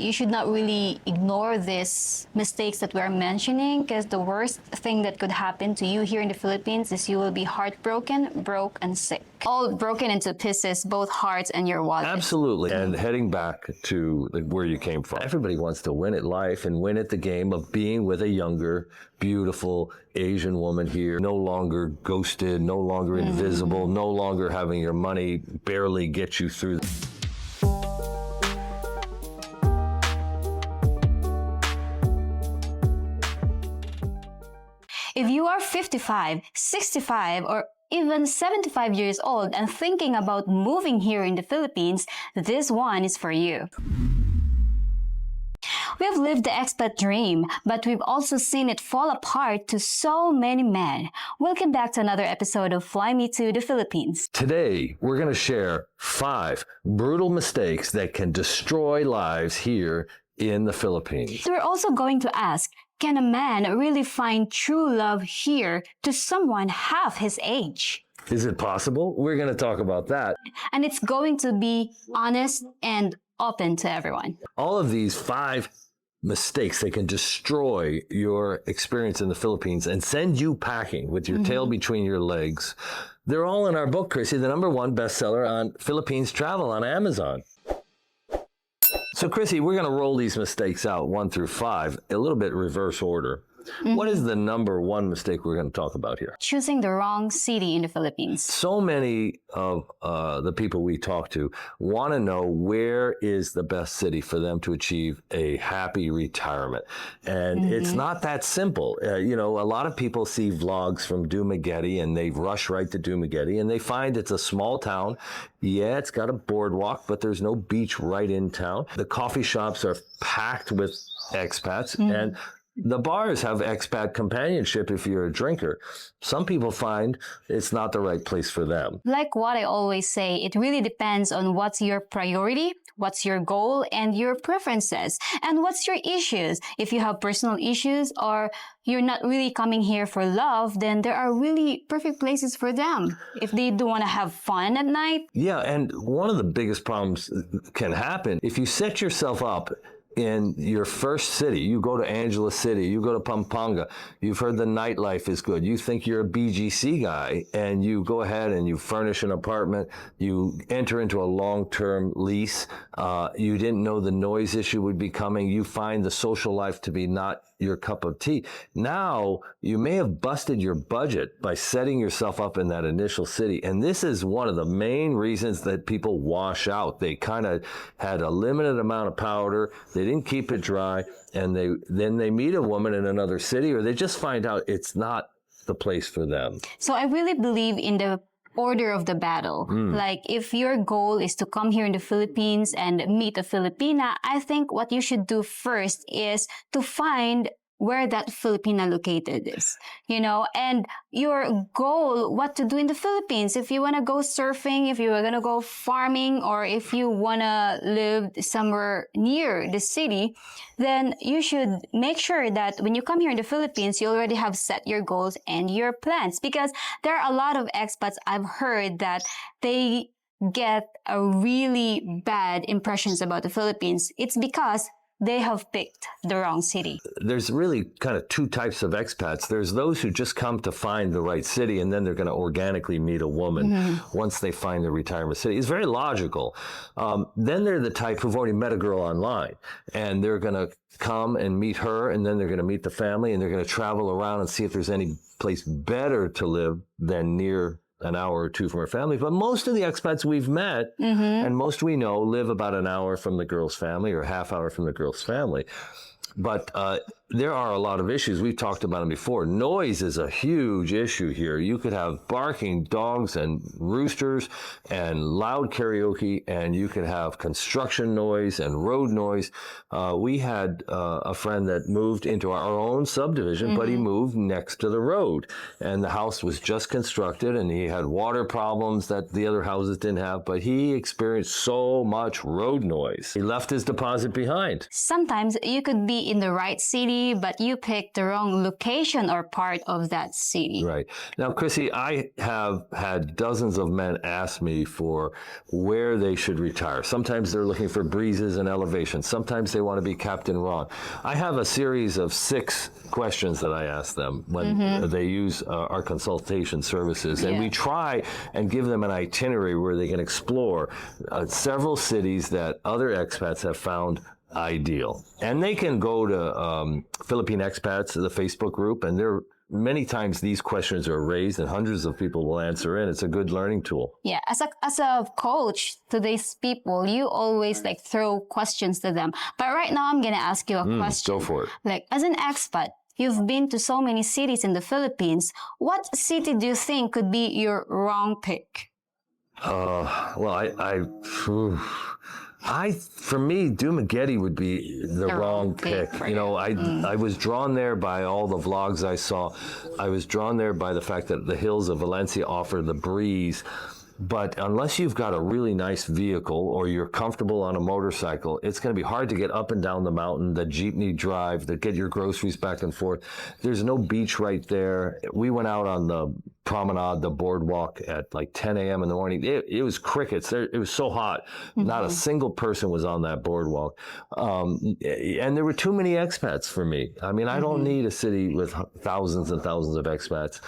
You should not really ignore these mistakes that we are mentioning, because the worst thing that could happen to you here in the Philippines is you will be heartbroken, broke, and sick. All broken into pieces, both hearts and your wallet. Absolutely. And heading back to where you came from, everybody wants to win at life and win at the game of being with a younger, beautiful Asian woman here, no longer ghosted, no longer invisible, no longer having your money barely get you through. If you are 55, 65, or even 75 years old and thinking about moving here in the Philippines, this one is for you. We have lived the expat dream, but we've also seen it fall apart to so many men. Welcome back to another episode of Fly Me to the Philippines. Today, we're going to share 5 brutal mistakes that can destroy lives here in the Philippines. We're also going to ask, can a man really find true love here to someone half his age? Is it possible? We're going to talk about that. And it's going to be honest and open to everyone. All of these 5 mistakes that can destroy your experience in the Philippines and send you packing with your tail between your legs. They're all in our book, Chrissy, the #1 bestseller on Philippines travel on Amazon. So, Chrissy, we're going to roll these mistakes out 1 through 5, a little bit reverse order. What is the #1 mistake we're going to talk about here? Choosing the wrong city in the Philippines. So many of the people we talk to want to know where is the best city for them to achieve a happy retirement. And it's not that simple. You know, a lot of people see vlogs from Dumaguete and they rush right to Dumaguete and they find it's a small town. Yeah, it's got a boardwalk, but there's no beach right in town. The coffee shops are packed with expats and the bars have expat companionship if you're a drinker. Some people find it's not the right place for them. Like what I always say, it really depends on what's your priority, what's your goal, and your preferences, and what's your issues. If you have personal issues or you're not really coming here for love, then there are really perfect places for them if they do want to have fun at night. Yeah, and one of the biggest problems can happen if you set yourself up in your first city. You go to Angeles City, you go to Pampanga, you've heard the nightlife is good, you think you're a BGC guy, and you go ahead and you furnish an apartment, you enter into a long-term lease, you didn't know the noise issue would be coming, you find the social life to be not your cup of tea. Now, you may have busted your budget by setting yourself up in that initial city. And this is one of the main reasons that people wash out. They kind of had a limited amount of powder. They didn't keep it dry. And then they meet a woman in another city, or they just find out it's not the place for them. So I really believe in the order of the battle. Like if your goal is to come here in the Philippines and meet a Filipina, I think what you should do first is to find where that Filipina located is, you know, and your goal, what to do in the Philippines. If you want to go surfing, if you are going to go farming, or if you want to live somewhere near the city, then you should make sure that when you come here in the Philippines, you already have set your goals and your plans, because there are a lot of expats I've heard that they get a really bad impressions about the Philippines. It's because they have picked the wrong city. There's really kind of 2 types of expats. There's those who just come to find the right city, and then they're going to organically meet a woman once they find the retirement city. It's very logical. Then they're the type who've already met a girl online, and they're going to come and meet her, and then they're going to meet the family, and they're going to travel around and see if there's any place better to live than near an hour or 2 from her family. But most of the expats we've met and most we know live about an hour from the girl's family or half hour from the girl's family. But there are a lot of issues. We've talked about them before. Noise is a huge issue here. You could have barking dogs and roosters and loud karaoke, and you could have construction noise and road noise. We had a friend that moved into our own subdivision, but he moved next to the road. And the house was just constructed, and he had water problems that the other houses didn't have, but he experienced so much road noise. He left his deposit behind. Sometimes you could be in the right city, city, but you picked the wrong location or part of that city. Right. Now, Chrissy, I have had dozens of men ask me for where they should retire. Sometimes they're looking for breezes and elevations. Sometimes they want to be Captain Ron. I have a series of 6 questions that I ask them when they use our consultation services. And we try and give them an itinerary where they can explore several cities that other expats have found ideal. And they can go to Philippine Expats, the Facebook group, and there many times these questions are raised and hundreds of people will answer in. It's a good learning tool. Yeah, as a coach to these people, you always like throw questions to them. But right now I'm gonna ask you a question. Go for it. Like, as an expat, you've been to so many cities in the Philippines. What city do you think could be your wrong pick? For me, Dumaguete would be the wrong pick. You know, I was drawn there by all the vlogs I saw. I was drawn there by the fact that the hills of Valencia offer the breeze. But unless you've got a really nice vehicle or you're comfortable on a motorcycle, it's going to be hard to get up and down the mountain, the jeepney drive, to get your groceries back and forth. There's no beach right there. We went out on the promenade, the boardwalk at like 10 a.m. in the morning. It was crickets. It was so hot. Not a single person was on that boardwalk. And there were too many expats for me. I mean, I don't need a city with thousands and thousands of expats.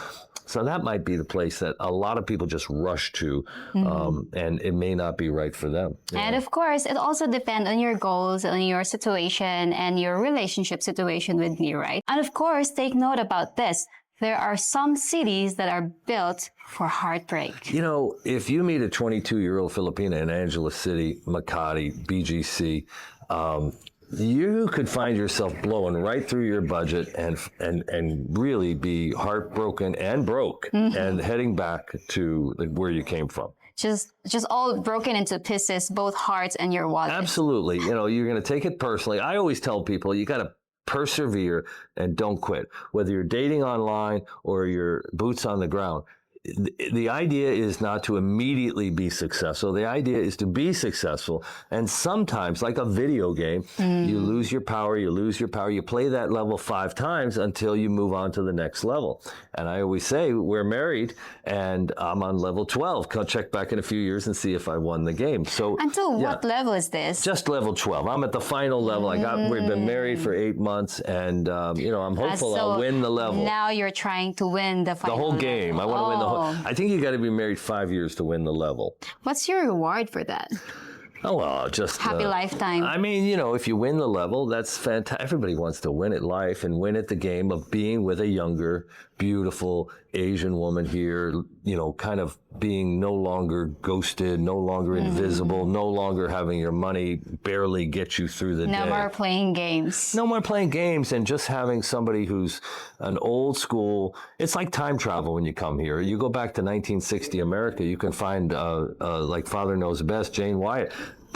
So that might be the place that a lot of people just rush to, and it may not be right for them. And of course, it also depends on your goals, on your situation, and your relationship situation with me, right? And of course, take note about this. There are some cities that are built for heartbreak. You know, if you meet a 22-year-old Filipina in Angeles City, Makati, BGC, you could find yourself blowing right through your budget and really be heartbroken and broke and heading back to where you came from. Just all broken into pieces, both hearts and your wallet. Absolutely. You know, you're going to take it personally. I always tell people you got to persevere and don't quit. Whether you're dating online or your boots on the ground, the idea is not to immediately be successful. The idea is to be successful. And sometimes, like a video game, you lose your power, you play that level 5 times until you move on to the next level. And I always say, we're married and I'm on level 12. I'll check back in a few years and see if I won the game. So until what level is this? Just level 12. I'm at the final level. We've been married for 8 months and, I'm hopeful I'll win the level. Now you're trying to win the final The whole game. level. I want to win the whole. I think you got to be married 5 years to win the level. What's your reward for that? Oh, well, just happy lifetime. I mean, if you win the level, that's fantastic. Everybody wants to win at life and win at the game of being with a younger, beautiful Asian woman here, kind of being no longer ghosted, no longer invisible, no longer having your money barely get you through the day. No more playing games. No more playing games, and just having somebody who's an old school. It's like time travel when you come here. You go back to 1960 America, you can find like Father Knows Best, Jane Wyatt.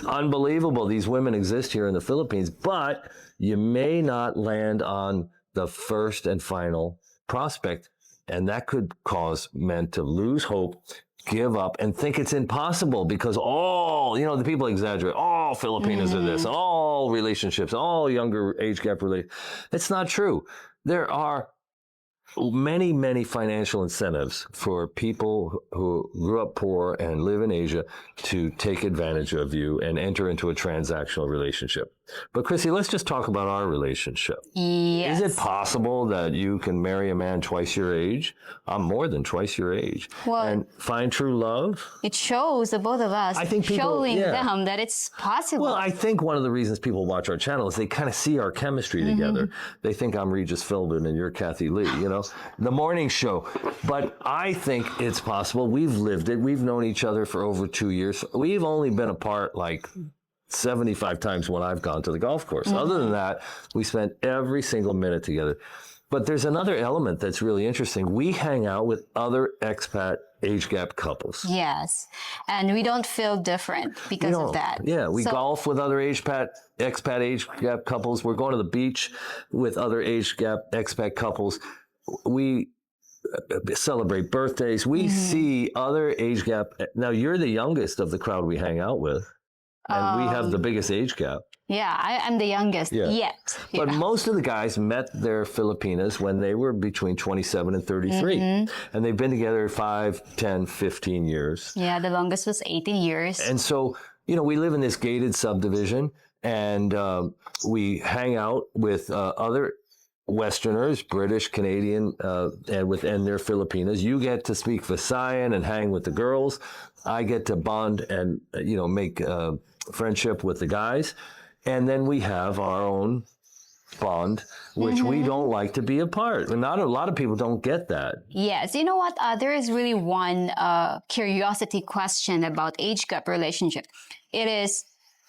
Unbelievable. These women exist here in the Philippines, but you may not land on the first and final prospect, and that could cause men to lose hope, give up, and think it's impossible because the people exaggerate. All Filipinos are this, all relationships, all younger age gap relationships. It's not true. There are many, many financial incentives for people who grew up poor and live in Asia to take advantage of you and enter into a transactional relationship. But Chrissy, let's just talk about our relationship. Yes. Is it possible that you can marry a man twice your age? I'm more than twice your age. Well, and find true love? It shows the both of us showing them that it's possible. Well, I think one of the reasons people watch our channel is they kind of see our chemistry together. They think I'm Regis Philbin and you're Kathy Lee, the morning show. But I think it's possible. We've lived it. We've known each other for over 2 years. We've only been apart like 75 times when I've gone to the golf course. Other than that, we spent every single minute together. But there's another element that's really interesting. We hang out with other expat age gap couples. Yes. And we don't feel different because of that. Yeah, we golf with other expat age gap couples. We're going to the beach with other age gap expat couples. We celebrate birthdays. We see other age gap. Now, you're the youngest of the crowd we hang out with. And we have the biggest age gap. Yeah, I'm the youngest yet. But most of the guys met their Filipinas when they were between 27 and 33. And they've been together 5, 10, 15 years. Yeah, the longest was 18 years. And so, we live in this gated subdivision, and we hang out with other Westerners, British, Canadian, and their Filipinas. You get to speak Visayan and hang with the girls. I get to bond and, make friendship with the guys. And then we have our own bond, which we don't like to be apart. And not a lot of people don't get that. Yes. You know what? There is really one curiosity question about age gap relationship. It is,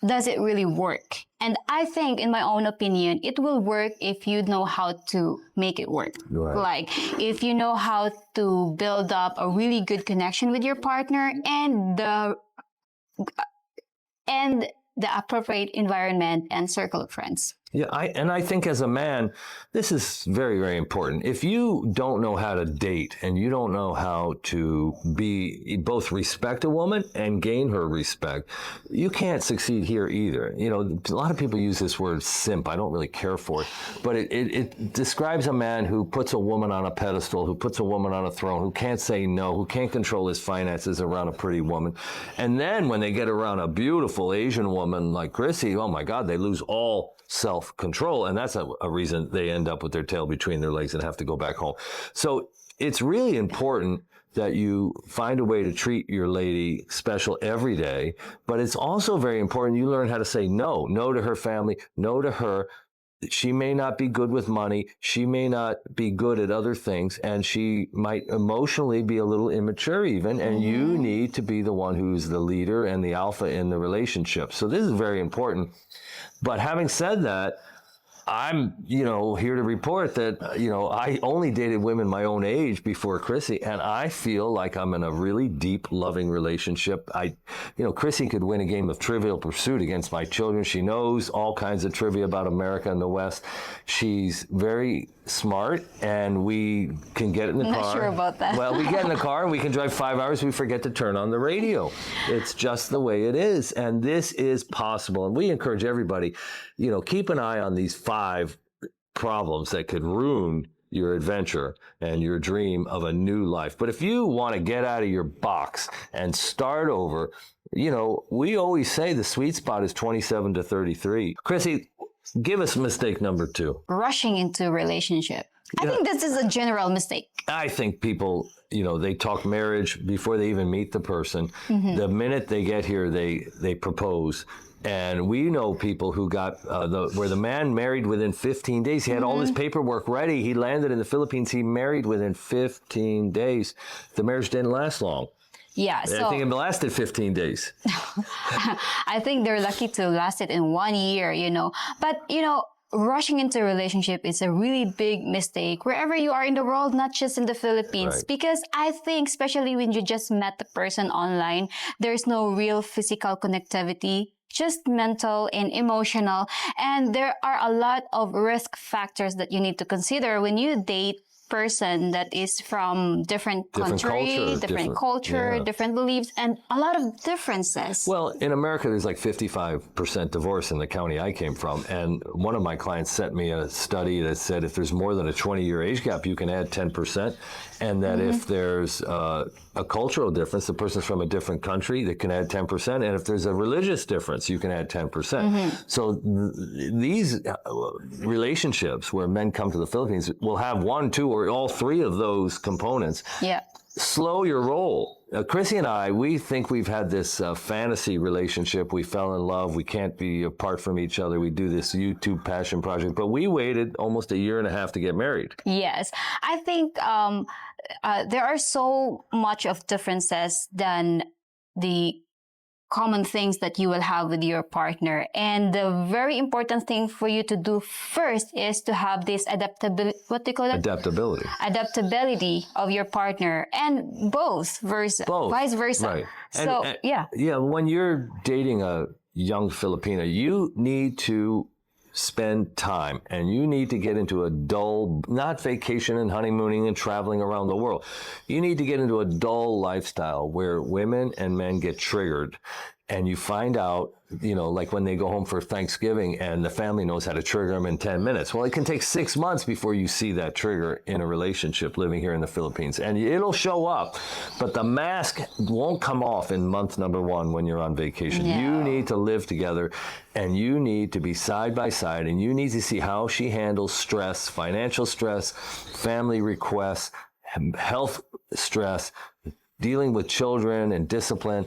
does it really work? And I think, in my own opinion, it will work if you know how to make it work. Right. Like, if you know how to build up a really good connection with your partner and the appropriate environment and circle of friends. Yeah, I think as a man, this is very, very important. If you don't know how to date and you don't know how to both respect a woman and gain her respect, you can't succeed here either. A lot of people use this word simp. I don't really care for it, but it describes a man who puts a woman on a pedestal, who puts a woman on a throne, who can't say no, who can't control his finances around a pretty woman. And then when they get around a beautiful Asian woman like Chrissy, oh my God, they lose all self-control. And that's a reason they end up with their tail between their legs and have to go back home. So it's really important that you find a way to treat your lady special every day. But it's also very important you learn how to say no to her family, no to her. She may not be good with money. She may not be good at other things. And she might emotionally be a little immature even. And you need to be the one who's the leader and the alpha in the relationship. So this is very important. But having said that, I'm, here to report that, I only dated women my own age before Chrissy, and I feel like I'm in a really deep, loving relationship. Chrissy could win a game of Trivial Pursuit against my children. She knows all kinds of trivia about America and the West. She's very smart, and we can get in the car. I'm not sure about that. Well, we get in the car, and we can drive 5 hours. We forget to turn on the radio. It's just the way it is, and this is possible. And we encourage everybody, keep an eye on these 5 problems that could ruin your adventure and your dream of a new life. But if you want to get out of your box and start over, we always say the sweet spot is 27 to 33. Chrissy, give us mistake number 2. Rushing into a relationship. I think this is a general mistake. I think people, they talk marriage before they even meet the person. The minute they get here, they propose. And we know people who got where the man married within 15 days. He had all his paperwork ready. He landed in the Philippines. He married within 15 days. The marriage didn't last long. Yeah, I think it lasted 15 days. I think they're lucky to last it in 1 year, But, rushing into a relationship is a really big mistake wherever you are in the world, not just in the Philippines. Right. Because I think, especially when you just met the person online, there's no real physical connectivity, just mental and emotional. And there are a lot of risk factors that you need to consider when you date person that is from different country, different culture, different beliefs, and a lot of differences. Well, in America, there's like 55% divorce in the county I came from. And one of my clients sent me a study that said if there's more than a 20-year age gap, you can add 10%. And that if there's a cultural difference, the person's from a different country, that can add 10%. And if there's a religious difference, you can add 10%. So these relationships where men come to the Philippines will have 1, 2, or all 3 of those components. Yeah. Slow your roll. Chrissy and I, we think we've had this fantasy relationship. We fell in love. We can't be apart from each other. We do this YouTube passion project, but we waited almost 1.5 years to get married. Yes. I think there are so much of differences than the common things that you will have with your partner. And the very important thing for you to do first is to have this adaptability. What do you call it? Adaptability. Adaptability of your partner, and vice versa. Right. So, Yeah, when you're dating a young Filipina, you need to spend time, and you need to get into a dull, not vacation and honeymooning and traveling around the world. You need to get into a dull lifestyle where women and men get triggered, and you find out like when they go home for Thanksgiving and the family knows how to trigger them in 10 minutes. Well, it can take 6 months before you see that trigger in a relationship living here in the Philippines. And it'll show up, but the mask won't come off in month number 1 when you're on vacation. No. You need to live together, and you need to be side by side, and you need to see how she handles stress, financial stress, family requests, health stress, dealing with children and discipline.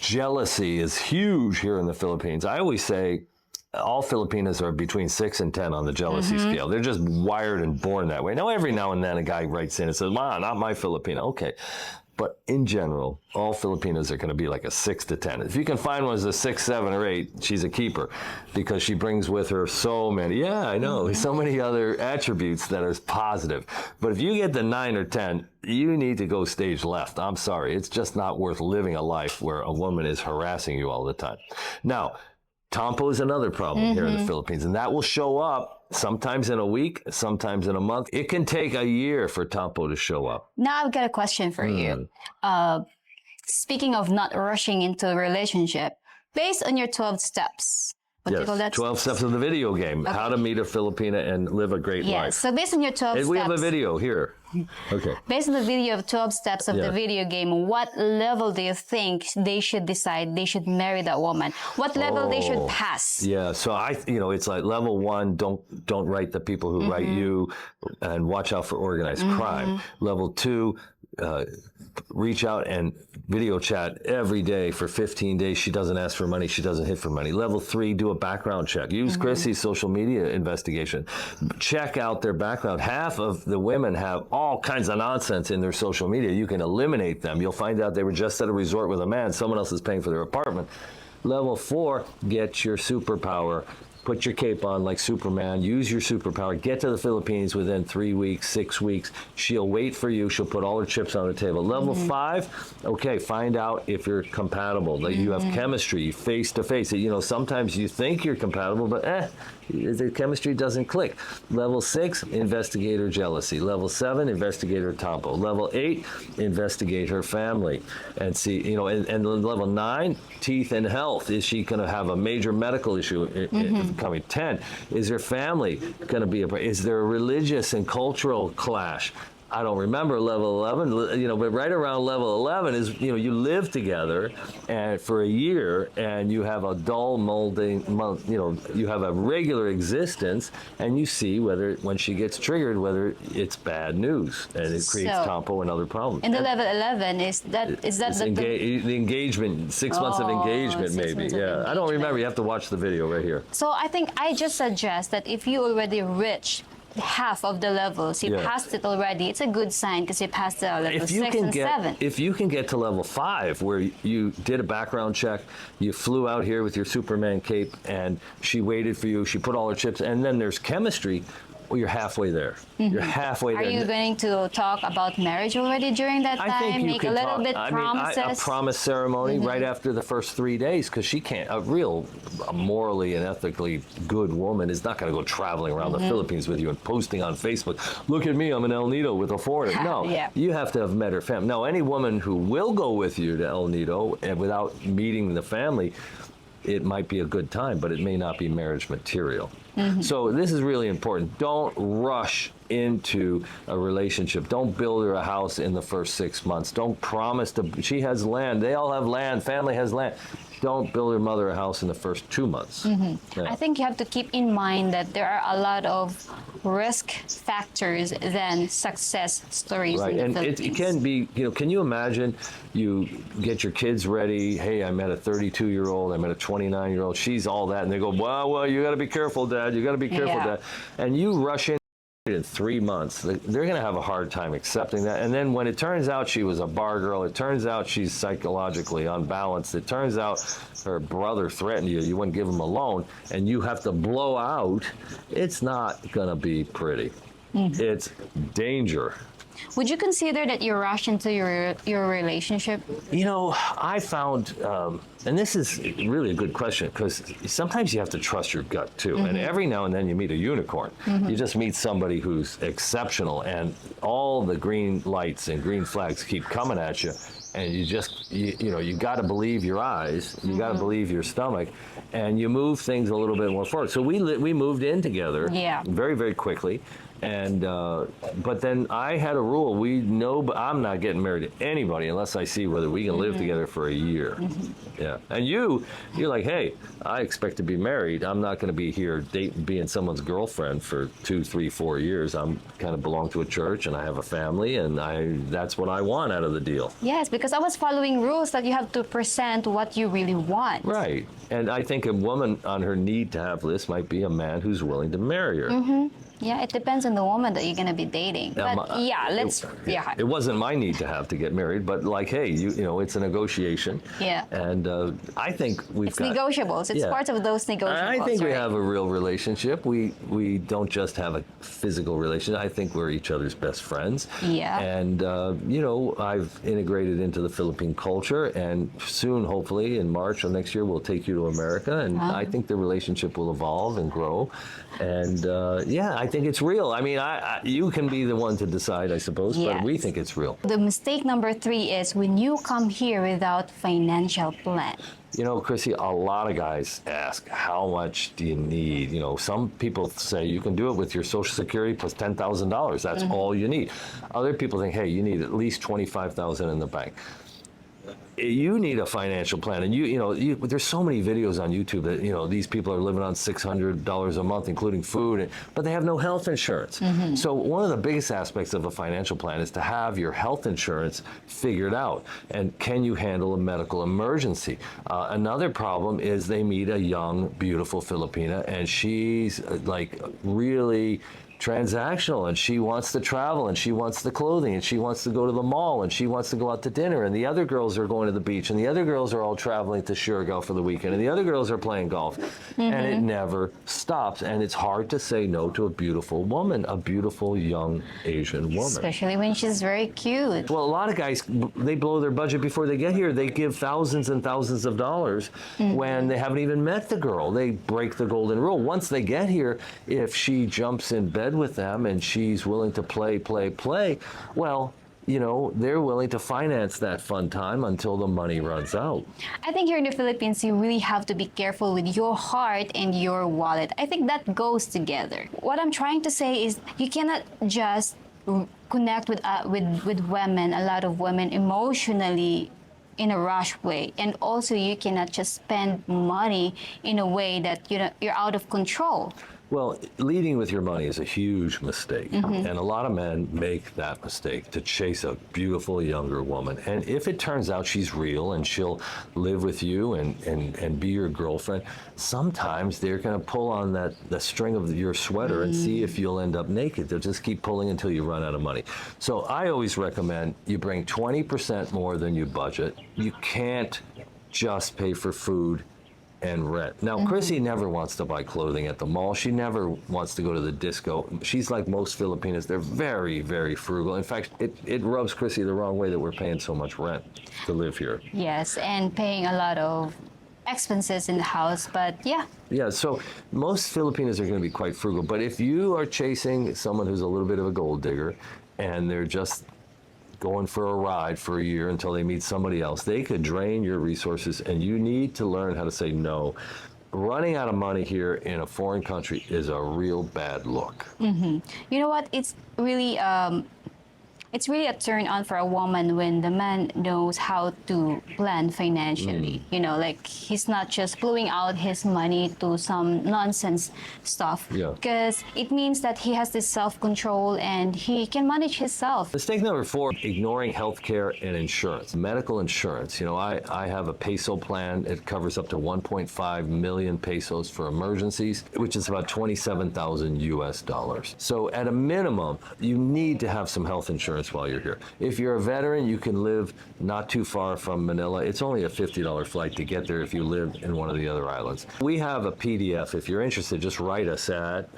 Jealousy is huge here in the Philippines. I always say all Filipinas are between 6 and 10 on the jealousy scale. They're just wired and born that way. Now, every now and then a guy writes in and says, "Ma, not my Filipino." Okay. But in general, all Filipinos are going to be like a 6 to 10. If you can find one as a 6, 7, or 8, she's a keeper because she brings with her so many, so many other attributes that are positive. But if you get the 9 or 10, you need to go stage left. I'm sorry. It's just not worth living a life where a woman is harassing you all the time. Now, Tampo is another problem here in the Philippines, and that will show up sometimes in a week, sometimes in a month. It can take a year for Tampo to show up. Now I've got a question for you. Speaking of not rushing into a relationship, based on your 12 steps, what do you call that? 12 steps of the video game, how to meet a Filipina and live a great life. Yes, so based on your 12 steps. We have a video here. Okay. Based on the video of 12 steps of the video game, what level do you think they should decide they should marry that woman? What level they should pass? Yeah, so it's like level 1, don't write the people who write you, and watch out for organized crime. Level 2, reach out and video chat every day for 15 days. She doesn't ask for money. She doesn't hit for money. Level 3, do a background check. Use Chrissy's social media investigation. Check out their background. Half of the women have all kinds of nonsense in their social media. You can eliminate them. You'll find out they were just at a resort with a man. Someone else is paying for their apartment. Level 4, get your superpower. Put your cape on like Superman. Use your superpower. Get to the Philippines within 3 weeks, 6 weeks. She'll wait for you. She'll put all her chips on the table. Level 5, okay, find out if you're compatible, that you have chemistry face to face. Sometimes you think you're compatible, but the chemistry doesn't click. Level 6, investigate her jealousy. Level 7, investigate her Tampo. Level 8, investigate her family. And see, and level 9, teeth and health. Is she going to have a major medical issue coming? 10, is her family going to be is there a religious and cultural clash? I don't remember level 11, but right around level 11 is, you live together and for a year and you have a dull molding, you have a regular existence, and you see whether, when she gets triggered, whether it's bad news, and it creates Tampo and other problems. And the level 11, is that the engagement, 6 months of engagement, maybe. Yeah, I don't remember. You have to watch the video right here. So I think I just suggest that if you already reach half of the levels, you passed it already, it's a good sign because you passed the level 6 and 7. If you can get to level 5, where you did a background check, you flew out here with your Superman cape, and she waited for you, she put all her chips, and then there's chemistry, well, you're halfway there. You're halfway there. Are you going to talk about marriage already during that time? I think you Make a little bit promises? a promise ceremony right after the first 3 days, because she can't, a real morally and ethically good woman is not going to go traveling around the Philippines with you and posting on Facebook, "Look at me, I'm in El Nido with a foreigner." No, you have to have met her family. Now, any woman who will go with you to El Nido and without meeting the family, it might be a good time, but it may not be marriage material. So this is really important. Don't rush into a relationship. Don't build her a house in the first 6 months. Don't promise to, she has land. They all have land. Family has land. Don't build her mother a house in the first 2 months. I think you have to keep in mind that there are a lot of risk factors than success stories. Right, in the and it can be, can you imagine you get your kids ready, hey, I met a 32-year-old, I met a 29-year-old, she's all that, and they go, well, you got to be careful, Dad, you got to be careful, Dad. And you rush in 3 months, they're going to have a hard time accepting that. And then when it turns out she was a bar girl, it turns out she's psychologically unbalanced, it turns out her brother threatened you, you wouldn't give him a loan, and you have to blow out, it's not going to be pretty. It's danger. Would you consider that you rush into your relationship? I found, and this is really a good question, because sometimes you have to trust your gut too. And every now and then you meet a unicorn. You just meet somebody who's exceptional, and all the green lights and green flags keep coming at you. and you got to believe your eyes, you got to believe your stomach, and you move things a little bit more forward. So we moved in together very, very quickly. And but then I had a rule. I'm not getting married to anybody unless I see whether we can live together for a year. Yeah. And you're like, hey, I expect to be married. I'm not going to be here being someone's girlfriend for 2, 3, 4 years. I'm kind of belong to a church, and I have a family, and that's what I want out of the deal. Yes, because I was following rules that you have to present what you really want. Right. And I think a woman on her need to have list might be a man who's willing to marry her. Yeah, it depends on the woman that you're gonna be dating. But It wasn't my need to have to get married, but like, hey, it's a negotiation. Yeah. And I think it's negotiables. It's part of those negotiables. I think we have a real relationship. We don't just have a physical relationship. I think we're each other's best friends. Yeah. And I've integrated into the Philippine culture, and soon, hopefully, in March of next year, we'll take you to America, and I think the relationship will evolve and grow. And I think it's real. I mean, you can be the one to decide, I suppose, but we think it's real. The mistake number 3 is when you come here without financial plan. Chrissy, a lot of guys ask, how much do you need? Some people say you can do it with your Social Security plus $10,000. That's all you need. Other people think, hey, you need at least $25,000 in the bank. You need a financial plan, and there's so many videos on YouTube that these people are living on $600 a month, including food, but they have no health insurance. So one of the biggest aspects of a financial plan is to have your health insurance figured out, and can you handle a medical emergency? Another problem is they meet a young, beautiful Filipina, and she's like really transactional, and she wants to travel, and she wants the clothing, and she wants to go to the mall, and she wants to go out to dinner, and the other girls are going to the beach, and the other girls are all traveling to Surigao for the weekend, and the other girls are playing golf, and it never stops. And it's hard to say no to a beautiful woman, a beautiful young Asian woman. Especially when she's very cute. Well, a lot of guys, they blow their budget before they get here. They give thousands and thousands of dollars when they haven't even met the girl. They break the golden rule. Once they get here, if she jumps in bed with them and she's willing to play, well, they're willing to finance that fun time until the money runs out. I think here in the Philippines, you really have to be careful with your heart and your wallet. I think that goes together. What I'm trying to say is you cannot just connect with women, a lot of women, emotionally in a rush way. And also you cannot just spend money in a way that you're out of control. Well, leading with your money is a huge mistake. And a lot of men make that mistake to chase a beautiful younger woman. And if it turns out she's real and she'll live with you and be your girlfriend, sometimes they're going to pull on the string of your sweater and see if you'll end up naked. They'll just keep pulling until you run out of money. So I always recommend you bring 20% more than you budget. You can't just pay for food and rent. Now, Chrissy never wants to buy clothing at the mall. She never wants to go to the disco. She's like most Filipinas. They're very, very frugal. In fact, it rubs Chrissy the wrong way that we're paying so much rent to live here. Yes, and paying a lot of expenses in the house, but yeah. Yeah, so most Filipinas are going to be quite frugal. But if you are chasing someone who's a little bit of a gold digger and they're just going for a ride for a year until they meet somebody else, they could drain your resources, and you need to learn how to say no. Running out of money here in a foreign country is a real bad look. You know what? It's really a turn on for a woman when the man knows how to plan financially. Like he's not just blowing out his money to some nonsense stuff. Because it means that he has this self-control and he can manage himself. Mistake number 4, ignoring healthcare and insurance. Medical insurance. I have a peso plan. It covers up to 1.5 million pesos for emergencies, which is about 27,000 US dollars. So at a minimum, you need to have some health insurance while you're here. If you're a veteran, you can live not too far from Manila. It's only a $50 flight to get there if you live in one of the other islands. We have a PDF. If you're interested, just write us at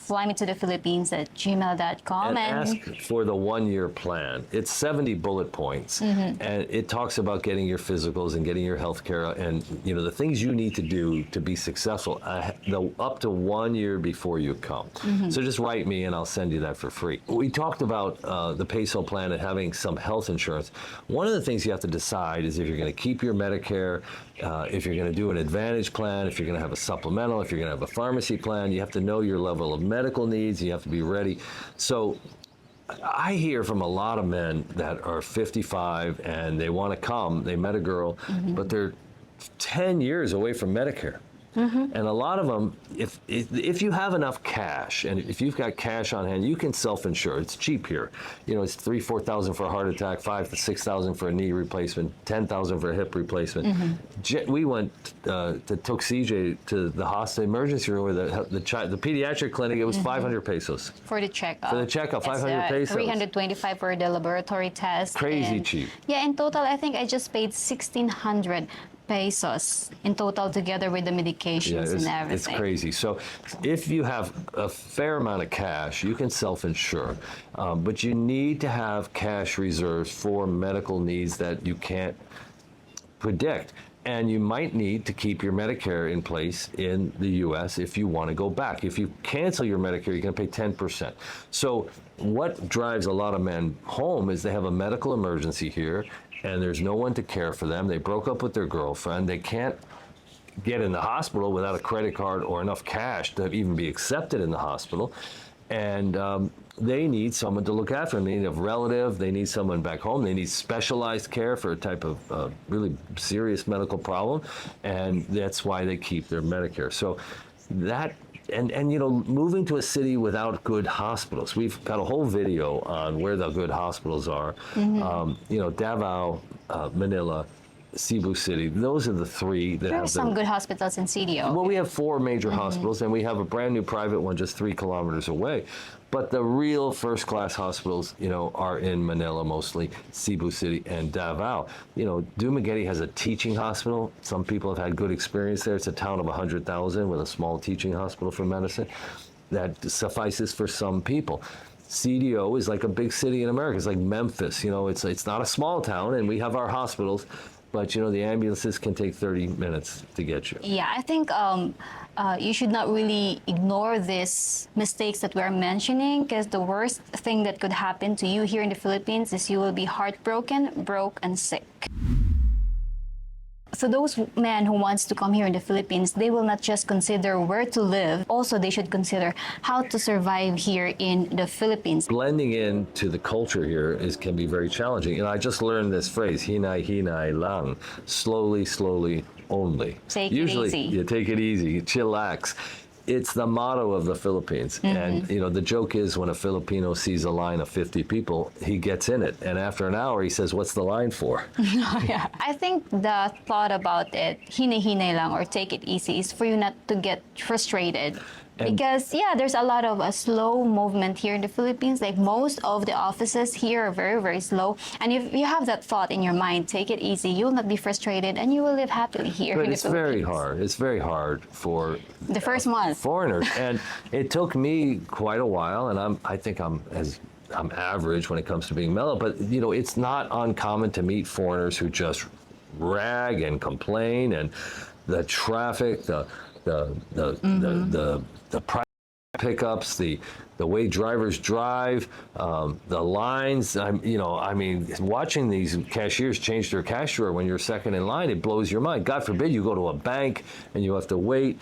flymetothephilippines@gmail.com and ask for the 1-year plan. It's 70 bullet points, and it talks about getting your physicals and getting your health care and the things you need to do to be successful up to 1 year before you come. So just write me and I'll send you that for free. We talked about the peso resale plan and having some health insurance, one of the things you have to decide is if you're going to keep your Medicare, if you're going to do an Advantage plan, if you're going to have a supplemental, if you're going to have a pharmacy plan. You have to know your level of medical needs. You have to be ready. So I hear from a lot of men that are 55 and they want to come. They met a girl, but they're 10 years away from Medicare. And a lot of them, if you have enough cash, and if you've got cash on hand, you can self-insure. It's cheap here. You know, it's $3,000-4,000 for a heart attack, $5,000-6,000 for a knee replacement, $10,000 for a hip replacement. We went to took CJ to the hospital emergency room with the pediatric clinic. It was 500 pesos for the checkup. For the checkup, 500 pesos. 325 for the laboratory test. Crazy cheap. Yeah, in total, I think I just paid 1,600 pesos in total together with the medications and everything. It's crazy. So if you have a fair amount of cash, you can self-insure, but you need to have cash reserves for medical needs that you can't predict. And you might need to keep your Medicare in place in the U.S. if you want to go back. If you cancel your Medicare, you're going to pay 10%. So what drives a lot of men home is they have a medical emergency here, and there's no one to care for them. They broke up with their girlfriend. They can't get in the hospital without a credit card or enough cash to even be accepted in the hospital. And they need someone to look after them. They need a relative. They need someone back home. They need specialized care for a type of really serious medical problem. And that's why they keep their Medicare. So that, and you know, moving to a city without good hospitals. We've got a whole video on where the good hospitals are. You know, Davao, Manila, Cebu City, those are the three that there are some good hospitals in CDO. Well, we have 4 major hospitals, and we have a brand new private one just 3 kilometers away. But the real first-class hospitals, you know, are in Manila mostly, Cebu City and Davao. You know, Dumaguete has a teaching hospital. Some people have had good experience there. It's a town of 100,000 with a small teaching hospital for medicine that suffices for some people. CDO is like a big city in America. It's like Memphis. You know, it's not a small town, and we have our hospitals. But, you know, the ambulances can take 30 minutes to get you. Yeah, I think you should not really ignore these mistakes that we're mentioning, because the worst thing that could happen to you here in the Philippines is you will be heartbroken, broke, and sick. So those men who wants to come here in the Philippines, they will not just consider where to live. Also, they should consider how to survive here in the Philippines. Blending into the culture here can be very challenging. And I just learned this phrase, hinay, hinay lang, slowly, slowly only. Usually, you take it easy, chillax. It's the motto of the Philippines. And, you know, the joke is when a Filipino sees a line of 50 people, he gets in it. And after an hour, he says, what's the line for? Yeah. I think the thought about it, hine-hine lang, or take it easy, is for you not to get frustrated. Because, yeah, there's a lot of slow movement here in the Philippines. Like, most of the offices here are very, very slow. And if you have that thought in your mind, take it easy, you'll not be frustrated, and you will live happily here in the Philippines. But it's very hard. It's very hard for the first month. Foreigners. And it took me quite a while, and I think I'm average when it comes to being mellow. But, you know, it's not uncommon to meet foreigners who just rag and complain, and the traffic, the private pickups, the way drivers drive, the lines. I mean, watching these cashiers change their cash drawer when you're second in line, it blows your mind. God forbid you go to a bank and you have to wait.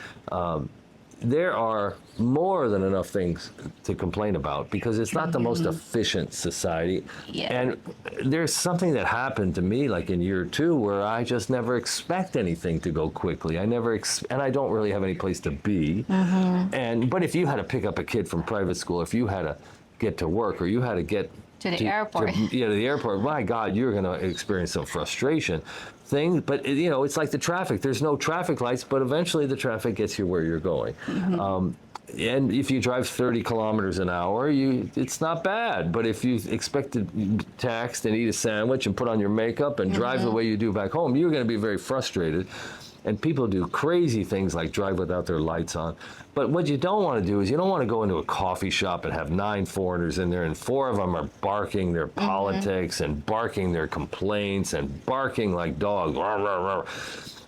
There are more than enough things to complain about, because it's not the most efficient society. Yeah. And there's something that happened to me like in year 2 where I just never expect anything to go quickly. And I don't really have any place to be. But if you had to pick up a kid from private school, if you had to get to work, or you had to get to the airport. To the airport, my God, you're going to experience some frustration. But, you know, it's like the traffic. There's no traffic lights, but eventually the traffic gets you where you're going. And if you drive 30 kilometers an hour, it's not bad. But if you expect to text and eat a sandwich and put on your makeup and drive the way you do back home, you're going to be very frustrated. And people do crazy things like drive without their lights on. But what you don't want to do is you don't want to go into a coffee shop and have 9 foreigners in there, and 4 of them are barking their politics and barking their complaints and barking like dogs.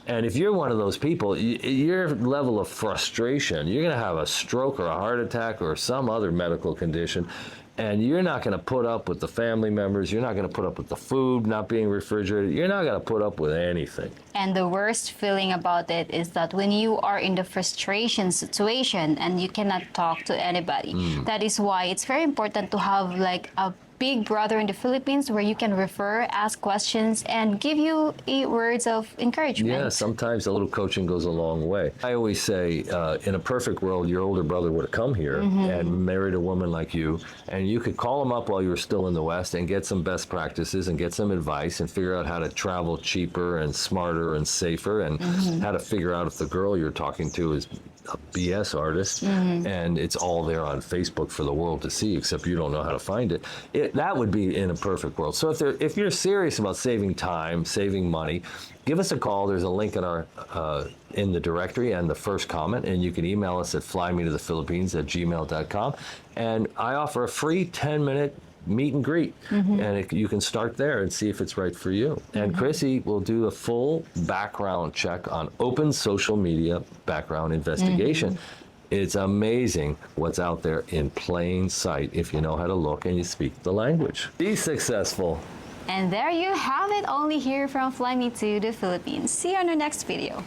And if you're one of those people, your level of frustration, you're going to have a stroke or a heart attack or some other medical condition. And you're not going to put up with the family members. You're not going to put up with the food not being refrigerated. You're not going to put up with anything. And the worst feeling about it is that when you are in the frustration situation and you cannot talk to anybody, that is why it's very important to have like a big brother in the Philippines where you can refer, ask questions, and give you words of encouragement. Yeah, sometimes a little coaching goes a long way. I always say, in a perfect world, your older brother would have come here and married a woman like you, and you could call him up while you were still in the West and get some best practices and get some advice and figure out how to travel cheaper and smarter and safer, and how to figure out if the girl you're talking to is a BS artist, and it's all there on Facebook for the world to see, except you don't know how to find it. That would be in a perfect world. So if you're serious about saving time, saving money, give us a call. There's a link in our in the directory and the first comment, and you can email us at flymetothephilippines@gmail.com. And I offer a free 10-minute meet and greet, and you can start there and see if it's right for you. And Chrissy will do a full background check on open social media background investigation. It's amazing what's out there in plain sight if you know how to look and you speak the language. Be successful. And there you have it, only here from Fly Me to the Philippines. See you on our next video.